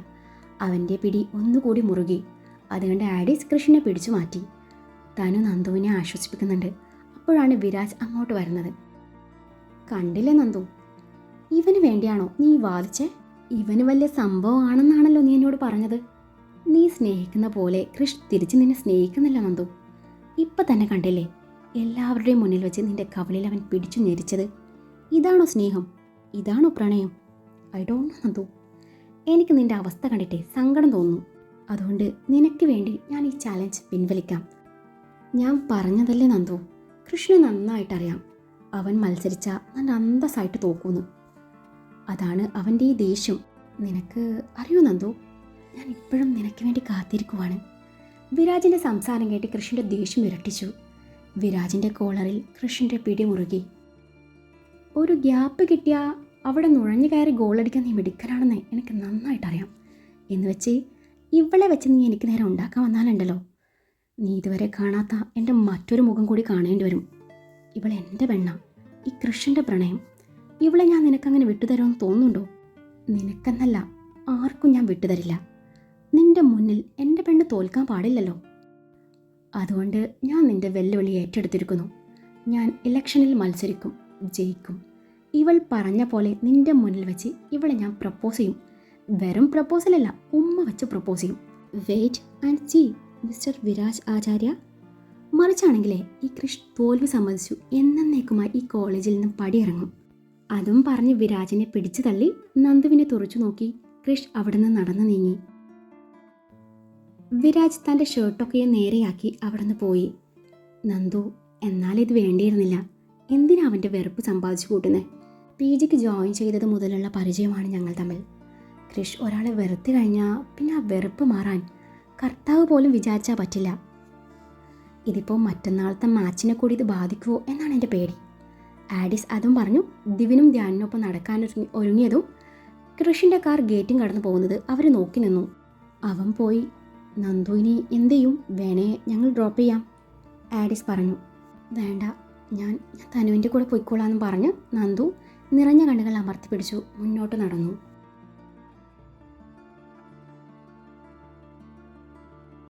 അവൻ്റെ പിടി ഒന്നുകൂടി മുറുകി. അതുകൊണ്ട് ആഡീസ് കൃഷിനെ പിടിച്ചു മാറ്റി. തനു നന്ദുവിനെ ആശ്വസിപ്പിക്കുന്നുണ്ട്. അപ്പോഴാണ് വിരാജ് അങ്ങോട്ട് വരുന്നത്. കണ്ടില്ലേ നന്ദു, ഇവന് വേണ്ടിയാണോ നീ വാദിച്ചേ? ഇവന് വലിയ സംഭവമാണെന്നാണല്ലോ നീ എന്നോട് പറഞ്ഞത്. നീ സ്നേഹിക്കുന്ന പോലെ കൃഷ് തിരിച്ച് നിന്നെ സ്നേഹിക്കുന്നില്ല നന്ദു. ഇപ്പം തന്നെ കണ്ടില്ലേ, എല്ലാവരുടെയും മുന്നിൽ വെച്ച് നിന്റെ കവളിൽ അവൻ പിടിച്ചു ഞെരിച്ചത്. ഇതാണോ സ്നേഹം? ഇതാണോ പ്രണയം? I don't know Nandu. എനിക്ക് നിന്റെ അവസ്ഥ കണ്ടിട്ടേ സങ്കടം തോന്നുന്നു. അതുകൊണ്ട് നിനക്ക് വേണ്ടി ഞാൻ ഈ ചാലഞ്ച് പിൻവലിക്കാം. ഞാൻ പറഞ്ഞതല്ലേ നന്ദു, കൃഷ്ണന് നന്നായിട്ടറിയാം അവൻ മത്സരിച്ച നല്ല അന്തസ്സായിട്ട് തോക്കുന്നു. അതാണ് അവൻ്റെ ഈ ദേഷ്യം. നിനക്ക് അറിയോ നന്ദു, ഞാൻ ഇപ്പോഴും നിനക്ക് വേണ്ടി കാത്തിരിക്കുവാണ്. വിരാജിൻ്റെ സംസാരം കേട്ട് കൃഷ്ണൻ്റെ ദേഷ്യം ഇരട്ടിച്ചു. വിരാജിൻ്റെ കോളറിൽ കൃഷ്ണൻ്റെ പിടി മുറുകി. ഒരു ഗ്യാപ്പ് കിട്ടിയാൽ അവിടെ നുഴഞ്ഞു കയറി ഗോളടിക്കാൻ നീ മിടുക്കനാണെന്ന് എനിക്ക് നന്നായിട്ടറിയാം. എന്ന് വെച്ച് ഇവളെ വെച്ച് നീ എനിക്ക് നേരെ ഉണ്ടാക്കാൻ വന്നാലുണ്ടല്ലോ, നീ ഇതുവരെ കാണാത്ത എൻ്റെ മറ്റൊരു മുഖം കൂടി കാണേണ്ടി വരും. ഇവളെ എൻ്റെ പെണ്ണ, ഈ കൃഷ്ണൻ്റെ പ്രണയം. ഇവളെ ഞാൻ നിനക്കങ്ങനെ വിട്ടുതരുമെന്ന് തോന്നുന്നുണ്ടോ? നിനക്കെന്നല്ല ആർക്കും ഞാൻ വിട്ടുതരില്ല. നിന്റെ മുന്നിൽ എൻ്റെ പെണ്ണ് തോൽക്കാൻ പാടില്ലല്ലോ. അതുകൊണ്ട് ഞാൻ നിന്റെ വെല്ലുവിളി ഏറ്റെടുത്തിരിക്കുന്നു. ഞാൻ ഇലക്ഷനിൽ മത്സരിക്കും, ജയിക്കും. ഇവൾ പറഞ്ഞ പോലെ നിന്റെ മുന്നിൽ വെച്ച് ഇവളെ ഞാൻ പ്രപ്പോസ് ചെയ്യും. വെറും പ്രപ്പോസലല്ല, ഉമ്മ വെച്ച് പ്രപ്പോസ് ചെയ്യും. Wait and see mister Viraj Acharya. മറിച്ചാണെങ്കിലേ ഈ കൃഷ് തോൽവി സമ്മതിച്ചു എന്നേക്കുമായി ഈ കോളേജിൽ നിന്നും പടിയിറങ്ങും. അതും പറഞ്ഞ് വിരാജിനെ പിടിച്ചു തള്ളി നന്ദുവിനെ തുറച്ചു നോക്കി കൃഷ് അവിടെ നിന്ന് നടന്നു നീങ്ങി. വിരാജ് തൻ്റെ ഷർട്ടൊക്കെ നേരെയാക്കി അവിടെ നിന്ന് പോയി. നന്ദു എന്നാലിത് വേണ്ടിയിരുന്നില്ല. എന്തിനാ അവൻ്റെ വെറുപ്പ് സമ്പാദിച്ചു കൂട്ടുന്നത്? PGക്ക് ജോയിൻ ചെയ്തത് മുതലുള്ള പരിചയമാണ് ഞങ്ങൾ തമ്മിൽ. കൃഷ് ഒരാളെ വെറുത്ത് കഴിഞ്ഞാൽ പിന്നെ ആ വെറുപ്പ് മാറാൻ കർത്താവ് പോലും വിചാരിച്ചാൽ പറ്റില്ല. ഇതിപ്പോൾ മറ്റന്നാളത്തെ മാച്ചിനെ കൂടി ഇത് ബാധിക്കുമോ എന്നാണ് എൻ്റെ പേടി. ആഡീസ് അതും പറഞ്ഞു ദിവനും ധ്യാനിനൊപ്പം നടക്കാൻ ഒരുങ്ങിയതും കൃഷിൻ്റെ കാർ ഗേറ്റും കടന്നു പോകുന്നത് അവർ നോക്കി നിന്നു. അവൻ പോയി, നന്ദു ഇനി എന്ത് ചെയ്യും? വേണേ ഞങ്ങൾ ഡ്രോപ്പ് ചെയ്യാം, ആഡീസ് പറഞ്ഞു. വേണ്ട, ഞാൻ തനുവിൻ്റെ കൂടെ പോയിക്കോളാമെന്ന് പറഞ്ഞ് നന്ദു നിറഞ്ഞ കണ്ണുകൾ അമർത്തി പിടിച്ചു മുന്നോട്ട് നടന്നു.